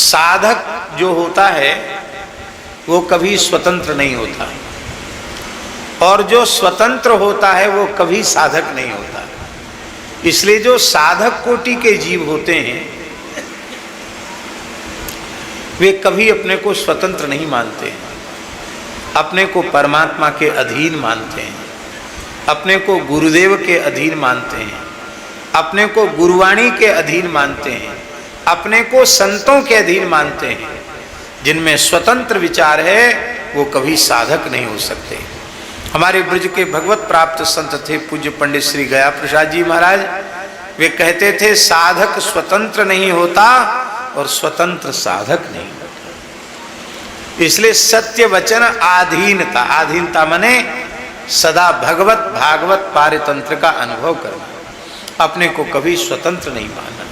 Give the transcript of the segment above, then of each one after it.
साधक जो होता है वो कभी स्वतंत्र नहीं होता, और जो स्वतंत्र होता है वो कभी साधक नहीं होता। इसलिए जो साधक कोटि के जीव होते हैं वे कभी अपने को स्वतंत्र नहीं मानते हैं, अपने को परमात्मा के अधीन मानते हैं, अपने को गुरुदेव के अधीन मानते हैं, अपने को गुरुवाणी के अधीन मानते हैं, अपने को संतों के अधीन मानते हैं। जिनमें स्वतंत्र विचार है वो कभी साधक नहीं हो सकते। हमारे ब्रज के भगवत प्राप्त संत थे पूज्य पंडित श्री गया प्रसाद जी महाराज, वे कहते थे साधक स्वतंत्र नहीं होता और स्वतंत्र साधक नहीं होता। इसलिए सत्य वचन आधीनता, आधीनता माने सदा भगवत भागवत पारितंत्र का अनुभव करना, अपने को कभी स्वतंत्र नहीं मानना।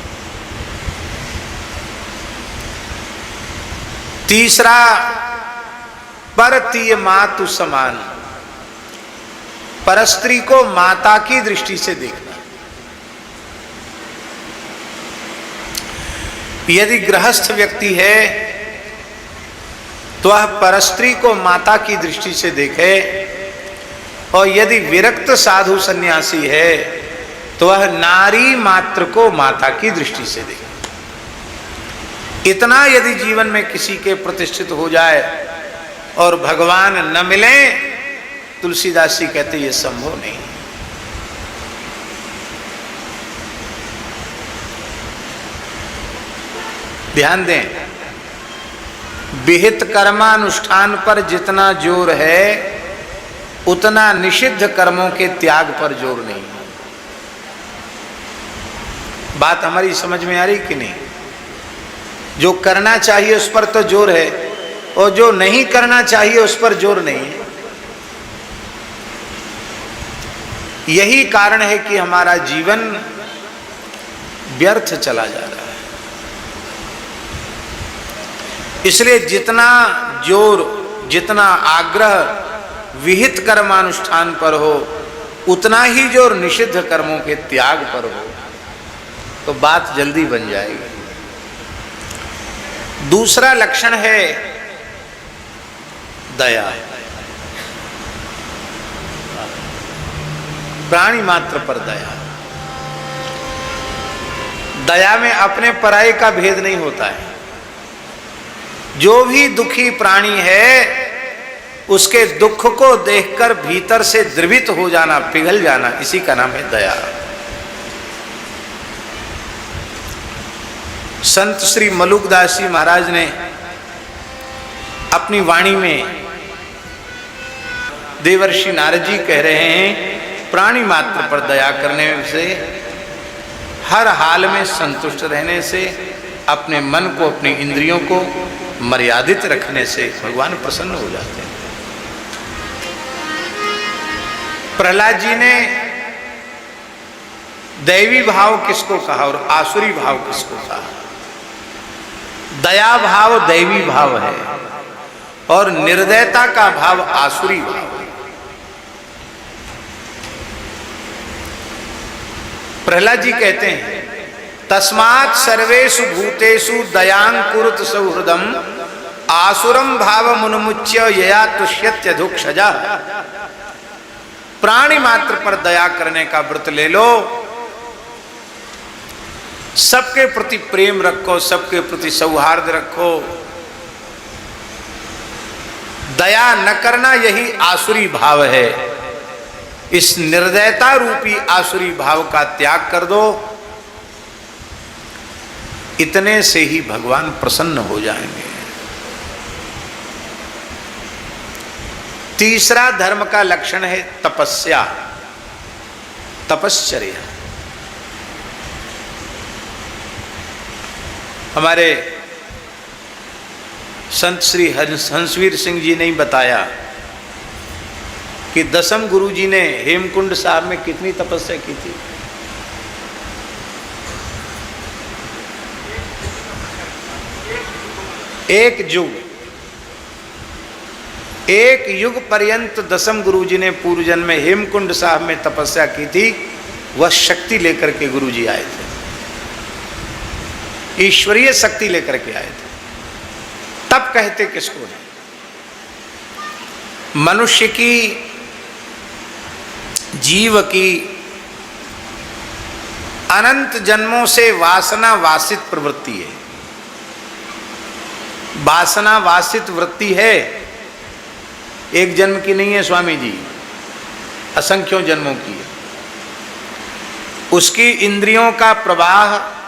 तीसरा, परतीय मातु समान, परस्त्री को माता की दृष्टि से देखना। यदि गृहस्थ व्यक्ति है तो वह परस्त्री को माता की दृष्टि से देखे, और यदि विरक्त साधु सन्यासी है तो वह नारी मात्र को माता की दृष्टि से देखे। इतना यदि जीवन में किसी के प्रतिष्ठित हो जाए और भगवान न मिले, तुलसीदास जी कहते ये संभव नहीं। ध्यान दें, विहित कर्मानुष्ठान पर जितना जोर है उतना निषिद्ध कर्मों के त्याग पर जोर नहीं है। बात हमारी समझ में आ रही कि नहीं? जो करना चाहिए उस पर तो जोर है, और जो नहीं करना चाहिए उस पर जोर नहीं है। यही कारण है कि हमारा जीवन व्यर्थ चला जा रहा है। इसलिए जितना जोर, जितना आग्रह विहित कर्मानुष्ठान पर हो, उतना ही जोर निषिद्ध कर्मों के त्याग पर हो, तो बात जल्दी बन जाएगी। दूसरा लक्षण है दया, प्राणी मात्र पर दया। दया में अपने पराये का भेद नहीं होता है। जो भी दुखी प्राणी है उसके दुख को देखकर भीतर से द्रवित हो जाना, पिघल जाना, इसी का नाम है दया। संत श्री मलुकदास जी महाराज ने अपनी वाणी में, देवर्षि नारद जी कह रहे हैं, प्राणी मात्र पर दया करने से, हर हाल में संतुष्ट रहने से, अपने मन को, अपनी इंद्रियों को मर्यादित रखने से भगवान प्रसन्न हो जाते हैं। प्रहलाद जी ने दैवी भाव किसको कहा और आसुरी भाव किसको कहा? दया भाव दैवी भाव है और निर्दयता का भाव आसुरी भाव है। प्रहलाद जी कहते हैं, तस्मात् सर्वेषु भूतेषु दयां कुरुत सौहृदम आसुरम भाव मुन्मुच्य यया तुष्यत्यधुक्षजा। प्राणी मात्र पर दया करने का व्रत ले लो, सबके प्रति प्रेम रखो, सबके प्रति सौहार्द रखो। दया न करना यही आसुरी भाव है। इस निर्दयता रूपी आसुरी भाव का त्याग कर दो, इतने से ही भगवान प्रसन्न हो जाएंगे। तीसरा धर्म का लक्षण है तपस्या, तपश्चर्या। हमारे संत श्री हंसवीर सिंह जी ने बताया कि दसम गुरु जी ने हेमकुंड साहब में कितनी तपस्या की थी। एक युग पर्यंत दसम गुरु जी ने पूर्व जन्म में हेमकुंड साहब में तपस्या की थी। वह शक्ति लेकर के गुरु जी आए थे, ईश्वरीय शक्ति लेकर के आए थे। तब कहते किसको है? मनुष्य की, जीव की अनंत जन्मों से वासना वासित प्रवृत्ति है। वासना वासित वृत्ति है, एक जन्म की नहीं है स्वामी जी, असंख्यों जन्मों की है। उसकी इंद्रियों का प्रवाह